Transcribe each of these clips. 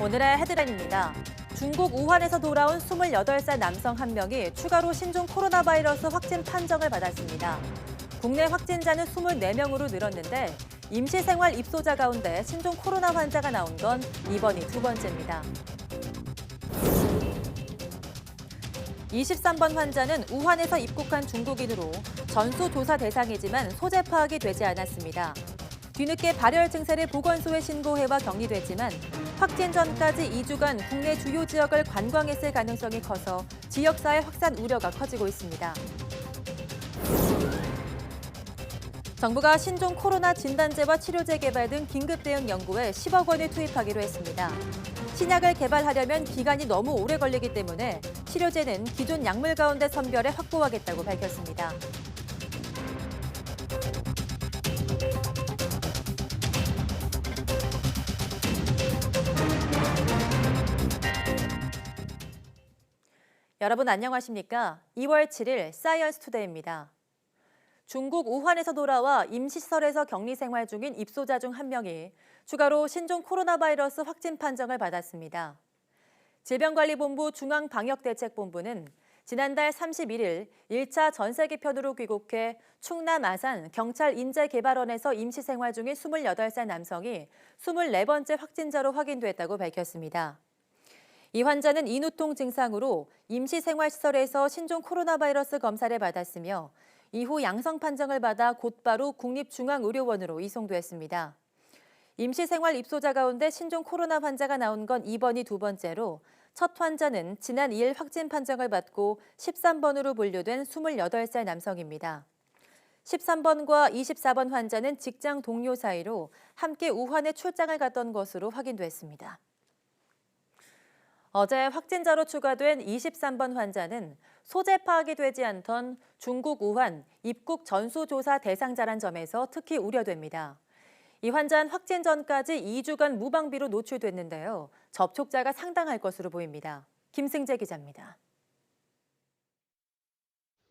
오늘의 헤드라인입니다. 중국 우한에서 돌아온 28살 남성 한 명이 추가로 신종 코로나 바이러스 확진 판정을 받았습니다. 국내 확진자는 24명으로 늘었는데 임시생활 입소자 가운데 신종 코로나 환자가 나온 건 이번이 두 번째입니다. 23번 환자는 우한에서 입국한 중국인으로 전수조사 대상이지만 소재 파악이 되지 않았습니다. 뒤늦게 발열 증세를 보건소에 신고해와 격리됐지만 확진 전까지 2주간 국내 주요 지역을 관광했을 가능성이 커서 지역사회 확산 우려가 커지고 있습니다. 정부가 신종 코로나 진단제와 치료제 개발 등 긴급 대응 연구에 10억 원을 투입하기로 했습니다. 신약을 개발하려면 기간이 너무 오래 걸리기 때문에 치료제는 기존 약물 가운데 선별해 확보하겠다고 밝혔습니다. 여러분 안녕하십니까? 2월 7일 사이언스 투데이입니다. 중국 우한에서 돌아와 임시시설에서 격리 생활 중인 입소자 중 한 명이 추가로 신종 코로나 바이러스 확진 판정을 받았습니다. 질병관리본부 중앙방역대책본부는 지난달 31일 1차 전세계편으로 귀국해 충남 아산 경찰 인재개발원에서 임시생활 중인 28살 남성이 24번째 확진자로 확인됐다고 밝혔습니다. 이 환자는 인후통 증상으로 임시생활시설에서 신종 코로나 바이러스 검사를 받았으며 이후 양성 판정을 받아 곧바로 국립중앙의료원으로 이송됐습니다. 임시생활 입소자 가운데 신종 코로나 환자가 나온 건 이번이 두 번째로 첫 환자는 지난 2일 확진 판정을 받고 13번으로 분류된 28살 남성입니다. 13번과 24번 환자는 직장 동료 사이로 함께 우한에 출장을 갔던 것으로 확인됐습니다. 어제 확진자로 추가된 23번 환자는 소재 파악이 되지 않던 중국 우한 입국 전수조사 대상자란 점에서 특히 우려됩니다. 이 환자는 확진 전까지 2주간 무방비로 노출됐는데요. 접촉자가 상당할 것으로 보입니다. 김승재 기자입니다.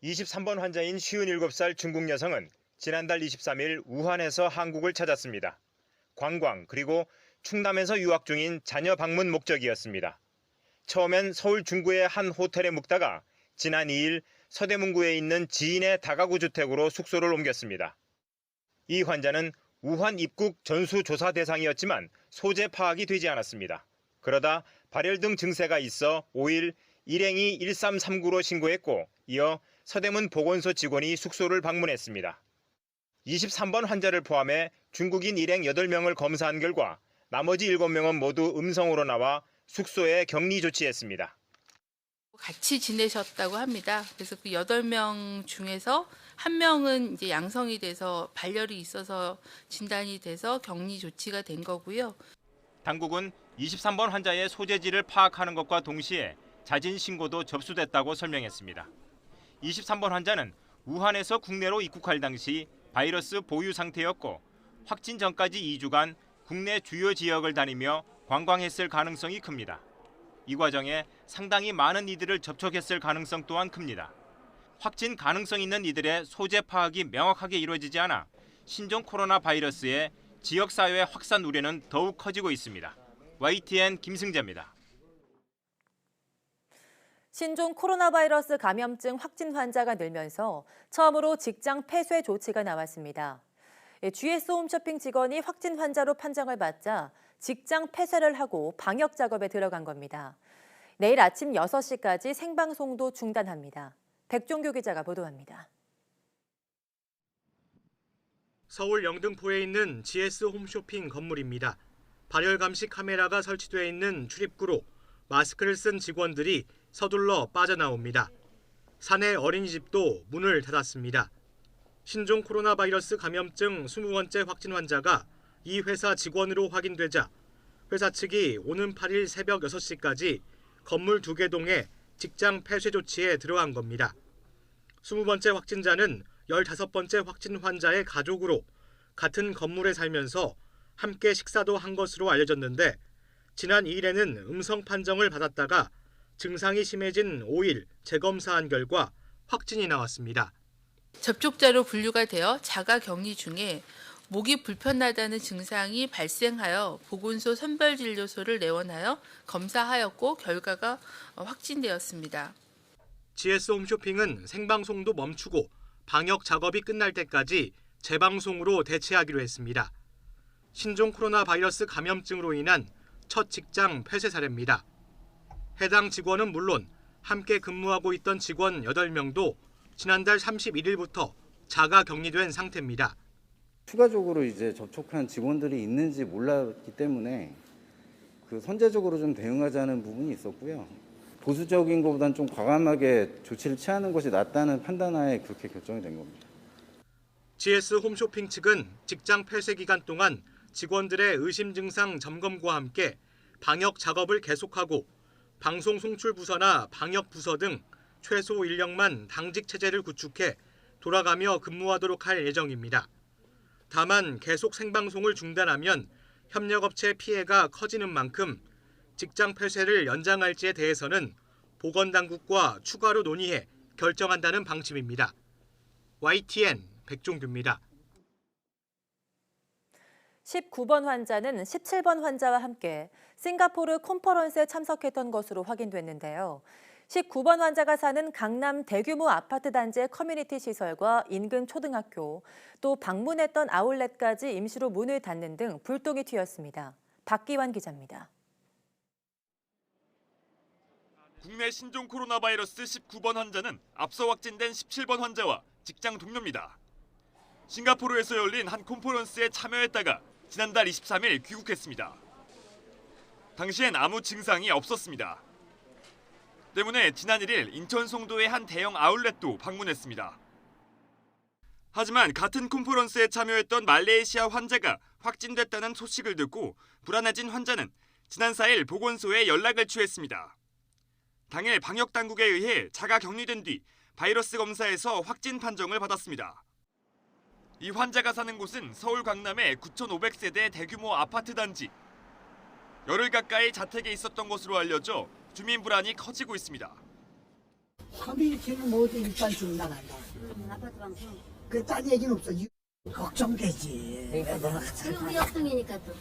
23번 환자인 57살 중국 여성은 지난달 23일 우한에서 한국을 찾았습니다. 관광 그리고 충남에서 유학 중인 자녀 방문 목적이었습니다. 처음엔 서울 중구의 한 호텔에 묵다가 지난 2일 서대문구에 있는 지인의 다가구 주택으로 숙소를 옮겼습니다. 이 환자는 우한 입국 전수조사 대상이었지만 소재 파악이 되지 않았습니다. 그러다 발열 등 증세가 있어 5일 일행이 1339로 신고했고 이어 서대문 보건소 직원이 숙소를 방문했습니다. 23번 환자를 포함해 중국인 일행 8명을 검사한 결과 나머지 7명은 모두 음성으로 나와 숙소에 격리 조치했습니다. 같이 지내셨다고 합니다. 그래서 그 8명 중에서 1명은 이제 양성이 돼서 발열이 있어서 진단이 돼서 격리 조치가 된 거고요. 당국은 23번 환자의 소재지를 파악하는 것과 동시에 자진 신고도 접수됐다고 설명했습니다. 23번 환자는 우한에서 국내로 입국할 당시 바이러스 보유 상태였고 확진 전까지 2주간 국내 주요 지역을 다니며 관광했을 가능성이 큽니다. 이 과정에 상당히 많은 이들을 접촉했을 가능성 또한 큽니다. 확진 가능성 있는 이들의 소재 파악이 명확하게 이루어지지 않아 신종 코로나 바이러스의 지역사회 확산 우려는 더욱 커지고 있습니다. YTN 김승재입니다. 신종 코로나 바이러스 감염증 확진 환자가 늘면서 처음으로 직장 폐쇄 조치가 나왔습니다. GS 홈쇼핑 직원이 확진 환자로 판정을 받자 직장 폐쇄를 하고 방역 작업에 들어간 겁니다. 내일 아침 6시까지 생방송도 중단합니다. 백종규 기자가 보도합니다. 서울 영등포에 있는 GS 홈쇼핑 건물입니다. 발열 감시 카메라가 설치되어 있는 출입구로 마스크를 쓴 직원들이 서둘러 빠져나옵니다. 사내 어린이집도 문을 닫았습니다. 신종 코로나 바이러스 감염증 20번째 확진 환자가 이 회사 직원으로 확인되자 회사 측이 오는 8일 새벽 6시까지 건물 2개 동에 직장 폐쇄 조치에 들어간 겁니다. 20번째 확진자는 15번째 확진 환자의 가족으로 같은 건물에 살면서 함께 식사도 한 것으로 알려졌는데 지난 2일에는 음성 판정을 받았다가 증상이 심해진 5일 재검사한 결과 확진이 나왔습니다. 접촉자로 분류가 되어 자가 격리 중에 목이 불편하다는 증상이 발생하여 보건소 선별진료소를 내원하여 검사하였고 결과가 확진되었습니다. GS 홈쇼핑은 생방송도 멈추고 방역 작업이 끝날 때까지 재방송으로 대체하기로 했습니다. 신종 코로나 바이러스 감염증으로 인한 첫 직장 폐쇄 사례입니다. 해당 직원은 물론 함께 근무하고 있던 직원 8명도 지난달 31일부터 자가 격리된 상태입니다. 추가적으로 이제 접촉한 직원들이 있는지 몰랐기 때문에 선제적으로 좀 대응하자는 부분이 있었고요. 보수적인 것보다는 좀 과감하게 조치를 취하는 것이 낫다는 판단하에 그렇게 결정이 된 겁니다. GS 홈쇼핑 측은 직장 폐쇄 기간 동안 직원들의 의심 증상 점검과 함께 방역 작업을 계속하고 방송 송출 부서나 방역 부서 등 최소 인력만 당직 체제를 구축해 돌아가며 근무하도록 할 예정입니다. 다만 계속 생방송을 중단하면 협력업체 피해가 커지는 만큼 직장 폐쇄를 연장할지에 대해서는 보건당국과 추가로 논의해 결정한다는 방침입니다. YTN 백종규입니다. 19번 환자는 17번 환자와 함께 싱가포르 컨퍼런스에 참석했던 것으로 확인됐는데요. 19번 환자가 사는 강남 대규모 아파트 단지의 커뮤니티 시설과 인근 초등학교, 또 방문했던 아울렛까지 임시로 문을 닫는 등 불똥이 튀었습니다. 박기환 기자입니다. 국내 신종 코로나 바이러스 19번 환자는 앞서 확진된 17번 환자와 직장 동료입니다. 싱가포르에서 열린 한 컨퍼런스에 참여했다가 지난달 23일 귀국했습니다. 당시엔 아무 증상이 없었습니다. 때문에 지난 1일 인천 송도의 한 대형 아울렛도 방문했습니다. 하지만 같은 컨퍼런스에 참여했던 말레이시아 환자가 확진됐다는 소식을 듣고 불안해진 환자는 지난 4일 보건소에 연락을 취했습니다. 당일 방역당국에 의해 자가 격리된 뒤 바이러스 검사에서 확진 판정을 받았습니다. 이 환자가 사는 곳은 서울 강남의 9,500세대 대규모 아파트 단지. 열흘 가까이 자택에 있었던 것으로 알려져 주민 불안이 커지고 있습니다. 커뮤니티는 모두 일단 좀 나간다. 아파트 방송. 그딴 얘기는 없어. 걱정되지. 그리고 우리 역동이니까 또.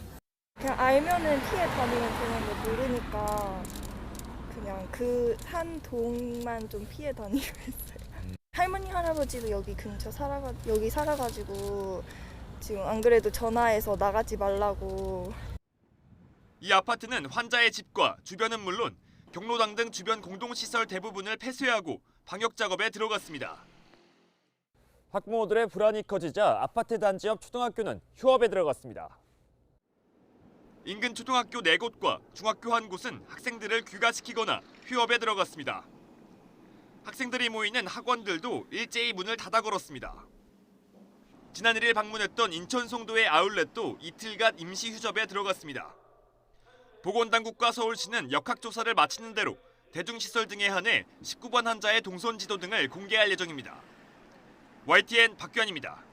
그냥 알면은 피해 다니면 되는데 모르니까 그냥 그 한 동만 좀 피해 다니고 있어요. 할머니 할아버지도 여기 근처 여기 살아가지고 지금 안 그래도 전화해서 나가지 말라고. 이 아파트는 환자의 집과 주변은 물론 경로당 등 주변 공동시설 대부분을 폐쇄하고 방역 작업에 들어갔습니다. 학부모들의 불안이 커지자 아파트 단지 옆 초등학교는 휴업에 들어갔습니다. 인근 초등학교 4곳과 중학교 1곳은 학생들을 귀가시키거나 휴업에 들어갔습니다. 학생들이 모이는 학원들도 일제히 문을 닫아 걸었습니다. 지난 1일 방문했던 인천 송도의 아울렛도 이틀간 임시 휴업에 들어갔습니다. 보건당국과 서울시는 역학조사를 마치는 대로 대중시설 등에 한해 19번 환자의 동선 지도 등을 공개할 예정입니다. YTN 박규환입니다.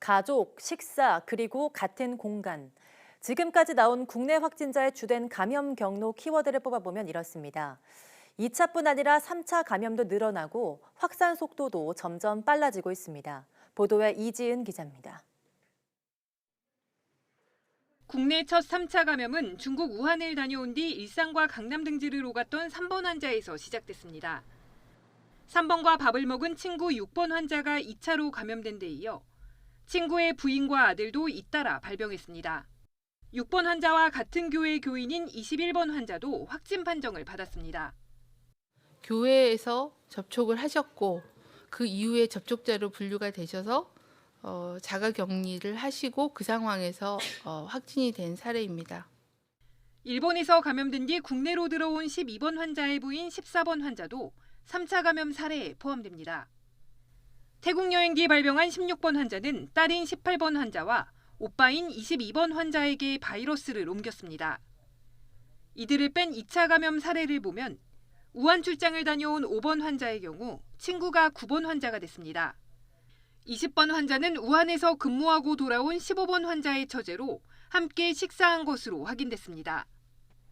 가족, 식사, 그리고 같은 공간. 지금까지 나온 국내 확진자의 주된 감염 경로 키워드를 뽑아보면 이렇습니다. 2차뿐 아니라 3차 감염도 늘어나고 확산 속도도 점점 빨라지고 있습니다. 보도에 이지은 기자입니다. 국내 첫 3차 감염은 중국 우한을 다녀온 뒤 일산과 강남 등지를 오갔던 3번 환자에서 시작됐습니다. 3번과 밥을 먹은 친구 6번 환자가 2차로 감염된 데 이어 친구의 부인과 아들도 잇따라 발병했습니다. 6번 환자와 같은 교회 교인인 21번 환자도 확진 판정을 받았습니다. 교회에서 접촉을 하셨고 그 이후에 접촉자로 분류가 되셔서 자가 격리를 하시고 그 상황에서 확진이 된 사례입니다. 일본에서 감염된 뒤 국내로 들어온 12번 환자의 부인 14번 환자도 3차 감염 사례에 포함됩니다. 태국 여행 뒤 발병한 16번 환자는 딸인 18번 환자와 오빠인 22번 환자에게 바이러스를 옮겼습니다. 이들을 뺀 2차 감염 사례를 보면 우한 출장을 다녀온 5번 환자의 경우 친구가 9번 환자가 됐습니다. 20번 환자는 우한에서 근무하고 돌아온 15번 환자의 처제로 함께 식사한 것으로 확인됐습니다.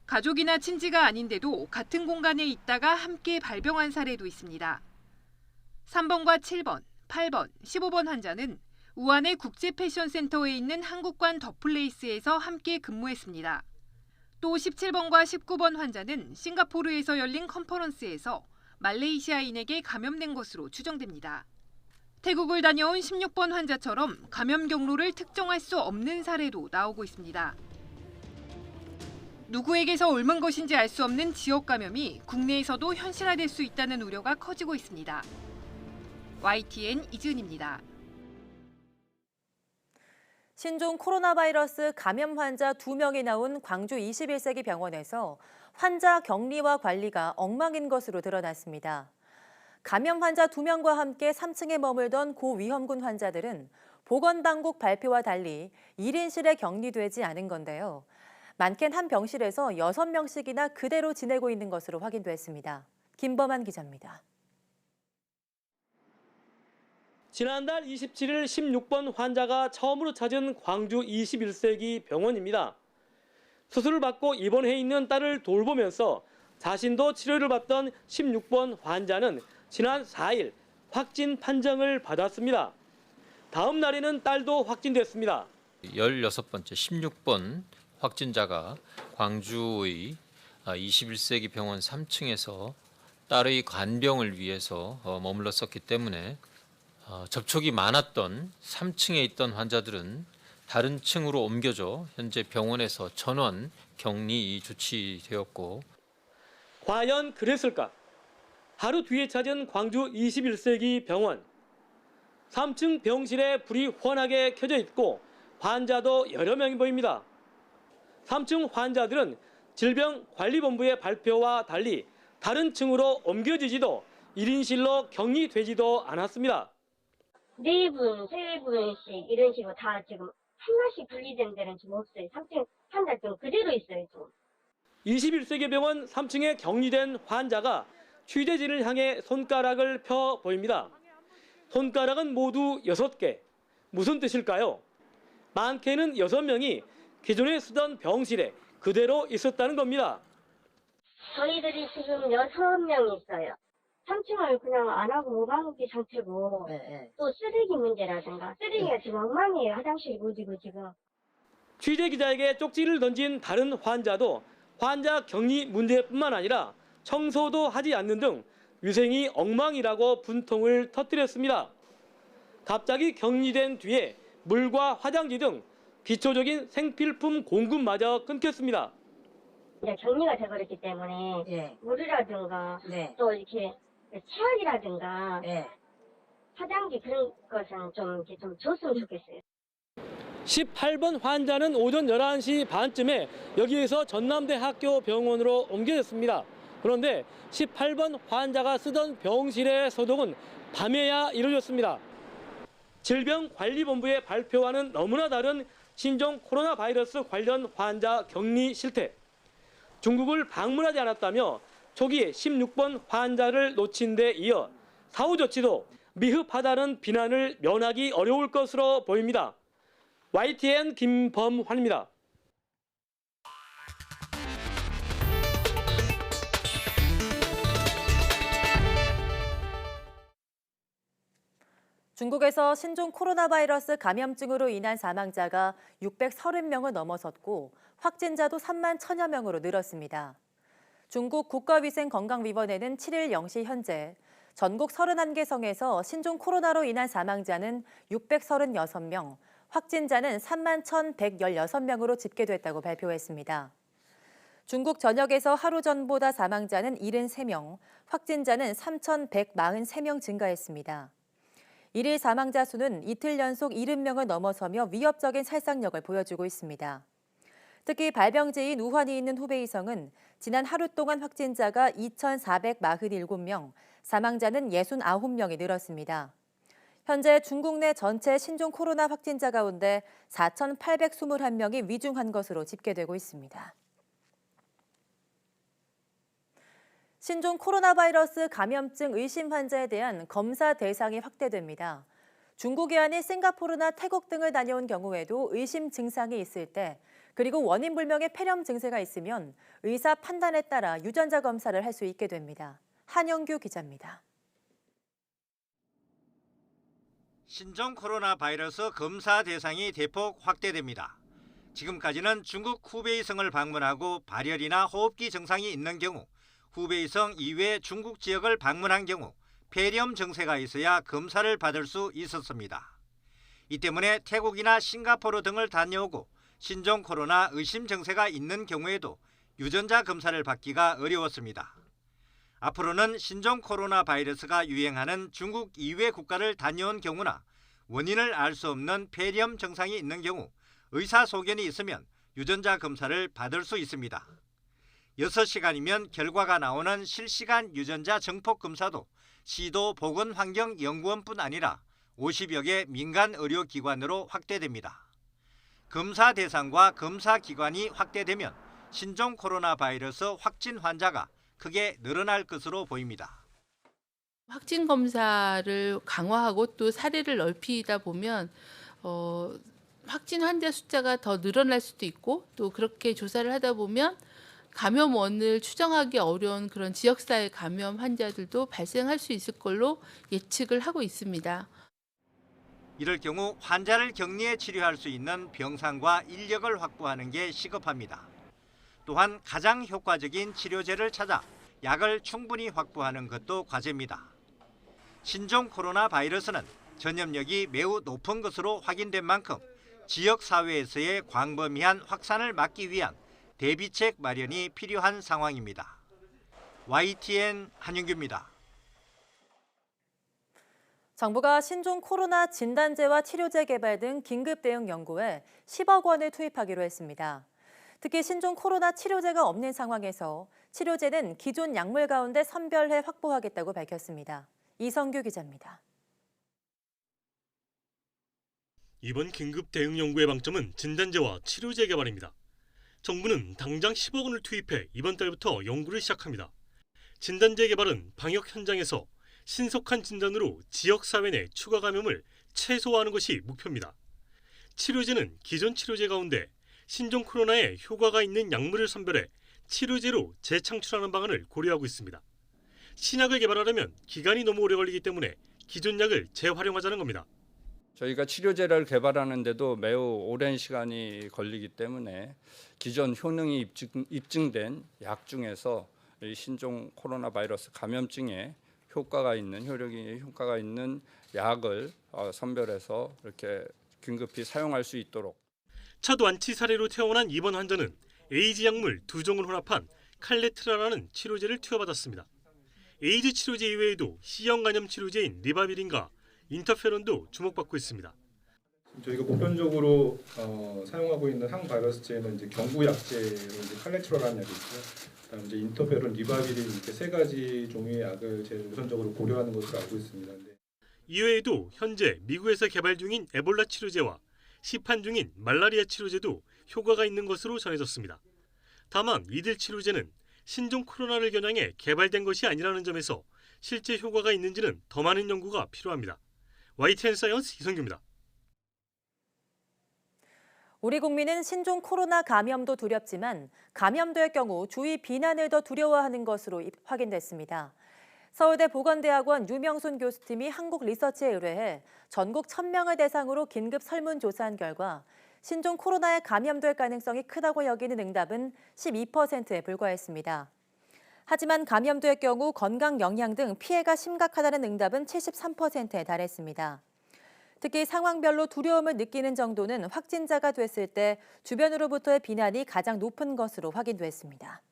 가족이나 친지가 아닌데도 같은 공간에 있다가 함께 발병한 사례도 있습니다. 3번과 7번, 8번, 15번 환자는 우한의 국제 패션 센터에 있는 한국관 더플레이스에서 함께 근무했습니다. 또 17번과 19번 환자는 싱가포르에서 열린 컨퍼런스에서 말레이시아인에게 감염된 것으로 추정됩니다. 태국을 다녀온 16번 환자처럼 감염 경로를 특정할 수 없는 사례도 나오고 있습니다. 누구에게서 옮은 것인지 알 수 없는 지역 감염이 국내에서도 현실화될 수 있다는 우려가 커지고 있습니다. YTN 이지은입니다. 신종 코로나 바이러스 감염 환자 2명이 나온 광주 21세기 병원에서 환자 격리와 관리가 엉망인 것으로 드러났습니다. 감염 환자 2명과 함께 3층에 머물던 고위험군 환자들은 보건당국 발표와 달리 1인실에 격리되지 않은 건데요. 많게는 한 병실에서 6명씩이나 그대로 지내고 있는 것으로 확인됐습니다. 김범한 기자입니다. 지난달 27일 16번 환자가 처음으로 찾은 광주 21세기 병원입니다. 수술을 받고 입원해 있는 딸을 돌보면서 자신도 치료를 받던 16번 환자는 지난 4일 확진 판정을 받았습니다. 다음 날에는 딸도 확진됐습니다. 16번째 16번 확진자가 광주의 21세기 병원 3층에서 딸의 간병을 위해서 머물렀었기 때문에 접촉이 많았던 3층에 있던 환자들은 다른 층으로 옮겨져 현재 병원에서 전원 격리 조치되었고. 과연 그랬을까? 하루 뒤에 찾은 광주 21세기 병원. 3층 병실에 불이 환하게 켜져 있고 환자도 여러 명이 보입니다. 3층 환자들은 질병관리본부의 발표와 달리 다른 층으로 옮겨지지도 1인실로 격리되지도 않았습니다. 4분, 3분씩 이런 식으로 다 지금 하나씩 분리된 데는 좀 없어요. 3층 환자 좀 그대로 있어요. 좀. 21세기 병원 3층에 격리된 환자가 취재진을 향해 손가락을 펴 보입니다. 손가락은 모두 6개. 무슨 뜻일까요? 많게는 6명이 기존에 쓰던 병실에 그대로 있었다는 겁니다. 저희들이 지금 6명이 있어요. 3층을 그냥 안 하고 오방기 상태고 또 쓰레기 문제라든가 쓰레기가 지금 엉망이에요. 화장실이 무지고 지금. 취재 기자에게 쪽지를 던진 다른 환자도 환자 격리 문제뿐만 아니라 청소도 하지 않는 등 위생이 엉망이라고 분통을 터뜨렸습니다. 갑자기 격리된 뒤에 물과 화장지 등 기초적인 생필품 공급마저 끊겼습니다. 이제 격리가 돼버렸기 때문에 물이라든가 또 이렇게 치약이라든가 화장지 그런 것은 좀 줬으면 좋겠어요. 18번 환자는 오전 11시 반쯤에 여기에서 전남대학교 병원으로 옮겨졌습니다. 그런데 18번 환자가 쓰던 병실의 소독은 밤에야 이루어졌습니다. 질병관리본부의 발표와는 너무나 다른 신종 코로나 바이러스 관련 환자 격리 실태. 중국을 방문하지 않았다며 초기에 16번 환자를 놓친 데 이어 사후 조치도 미흡하다는 비난을 면하기 어려울 것으로 보입니다. YTN 김범환입니다. 중국에서 신종 코로나 바이러스 감염증으로 인한 사망자가 630명을 넘어섰고 확진자도 3만 1천여 명으로 늘었습니다. 중국 국가위생건강위원회는 7일 0시 현재 전국 31개 성에서 신종 코로나로 인한 사망자는 636명, 확진자는 3만 1,116명으로 집계됐다고 발표했습니다. 중국 전역에서 하루 전보다 사망자는 73명, 확진자는 3,143명 증가했습니다. 일일 사망자 수는 이틀 연속 70명을 넘어서며 위협적인 살상력을 보여주고 있습니다. 특히 발병지인 우한이 있는 후베이성은 지난 하루 동안 확진자가 2,447명, 사망자는 69명이 늘었습니다. 현재 중국 내 전체 신종 코로나 확진자 가운데 4,821명이 위중한 것으로 집계되고 있습니다. 신종 코로나 바이러스 감염증 의심 환자에 대한 검사 대상이 확대됩니다. 중국이 아닌 싱가포르나 태국 등을 다녀온 경우에도 의심 증상이 있을 때, 그리고 원인 불명의 폐렴 증세가 있으면 의사 판단에 따라 유전자 검사를 할 수 있게 됩니다. 한영규 기자입니다. 신종 코로나 바이러스 검사 대상이 대폭 확대됩니다. 지금까지는 중국 후베이성을 방문하고 발열이나 호흡기 증상이 있는 경우, 후베이성 이외 중국 지역을 방문한 경우 폐렴 증세가 있어야 검사를 받을 수 있었습니다. 이 때문에 태국이나 싱가포르 등을 다녀오고 신종 코로나 의심 증세가 있는 경우에도 유전자 검사를 받기가 어려웠습니다. 앞으로는 신종 코로나 바이러스가 유행하는 중국 이외 국가를 다녀온 경우나 원인을 알 수 없는 폐렴 증상이 있는 경우 의사소견이 있으면 유전자 검사를 받을 수 있습니다. 6시간이면 결과가 나오는 실시간 유전자 정폭 검사도 시도 보건환경연구원뿐 아니라 50여 개 민간 의료기관으로 확대됩니다. 검사 대상과 검사 기관이 확대되면 신종 코로나 바이러스 확진 환자가 크게 늘어날 것으로 보입니다. 확진 검사를 강화하고 또 사례를 넓히다 보면 확진 환자 숫자가 더 늘어날 수도 있고, 또 그렇게 조사를 하다 보면 감염원을 추정하기 어려운 그런 지역사회 감염 환자들도 발생할 수 있을 걸로 예측을 하고 있습니다. 이럴 경우 환자를 격리해 치료할 수 있는 병상과 인력을 확보하는 게 시급합니다. 또한 가장 효과적인 치료제를 찾아 약을 충분히 확보하는 것도 과제입니다. 신종 코로나 바이러스는 전염력이 매우 높은 것으로 확인된 만큼 지역사회에서의 광범위한 확산을 막기 위한 대비책 마련이 필요한 상황입니다. YTN 한윤규입니다. 정부가 신종 코로나 진단제와 치료제 개발 등 긴급 대응 연구에 10억 원을 투입하기로 했습니다. 특히 신종 코로나 치료제가 없는 상황에서 치료제는 기존 약물 가운데 선별해 확보하겠다고 밝혔습니다. 이성규 기자입니다. 이번 긴급 대응 연구의 방점은 진단제와 치료제 개발입니다. 정부는 당장 10억 원을 투입해 이번 달부터 연구를 시작합니다. 진단제 개발은 방역 현장에서 신속한 진단으로 지역사회 내 추가 감염을 최소화하는 것이 목표입니다. 치료제는 기존 치료제 가운데 신종 코로나에 효과가 있는 약물을 선별해 치료제로 재창출하는 방안을 고려하고 있습니다. 신약을 개발하려면 기간이 너무 오래 걸리기 때문에 기존 약을 재활용하자는 겁니다. 저희가 치료제를 개발하는데도 매우 오랜 시간이 걸리기 때문에 기존 효능이 입증된 약 중에서 신종 코로나 바이러스 감염증에 효력이 효과가 있는 약을 선별해서 이렇게 긴급히 사용할 수 있도록. 첫 완치 사례로 퇴원한 이번 환자는 에이즈 약물 2종을 혼합한 칼레트라라는 치료제를 투여받았습니다. 에이즈 치료제 이외에도 C형 간염 치료제인 리바비린과 인터페론도 주목받고 있습니다. 저희가 보편적으로 사용하고 있는 항바이러스제는 이제 경구약제로 이제 칼레트라라는 약이 있고요. 그다음 이제 인터페론, 리바비린 이렇게 세 가지 종류의 약을 제일 우선적으로 고려하는 것으로 알고 있습니다. 이외에도 현재 미국에서 개발 중인 에볼라 치료제와 시판 중인 말라리아 치료제도 효과가 있는 것으로 전해졌습니다. 다만 이들 치료제는 신종 코로나를 겨냥해 개발된 것이 아니라는 점에서 실제 효과가 있는지는 더 많은 연구가 필요합니다. YTN 사이언스 이성규입니다. 우리 국민은 신종 코로나 감염도 두렵지만 감염될 경우 주위 비난을 더 두려워하는 것으로 확인됐습니다. 서울대 보건대학원 유명순 교수팀이 한국 리서치에 의뢰해 전국 1,000명을 대상으로 긴급 설문조사한 결과 신종 코로나에 감염될 가능성이 크다고 여기는 응답은 12%에 불과했습니다. 하지만 감염될 경우 건강 영향 등 피해가 심각하다는 응답은 73%에 달했습니다. 특히 상황별로 두려움을 느끼는 정도는 확진자가 됐을 때 주변으로부터의 비난이 가장 높은 것으로 확인됐습니다.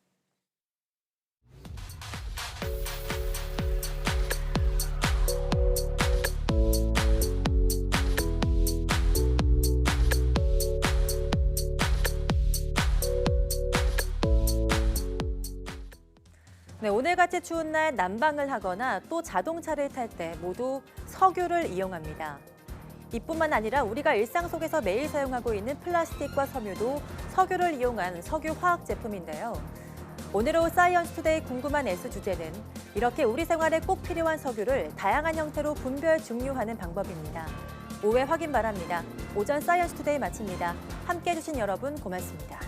네, 오늘같이 추운 날 난방을 하거나 또 자동차를 탈 때 모두 석유를 이용합니다. 이뿐만 아니라 우리가 일상 속에서 매일 사용하고 있는 플라스틱과 섬유도 석유를 이용한 석유 화학 제품인데요. 오늘 오후 사이언스 투데이 궁금한 S 주제는 이렇게 우리 생활에 꼭 필요한 석유를 다양한 형태로 분별 증류하는 방법입니다. 오후에 확인 바랍니다. 오전 사이언스 투데이 마칩니다. 함께해 주신 여러분 고맙습니다.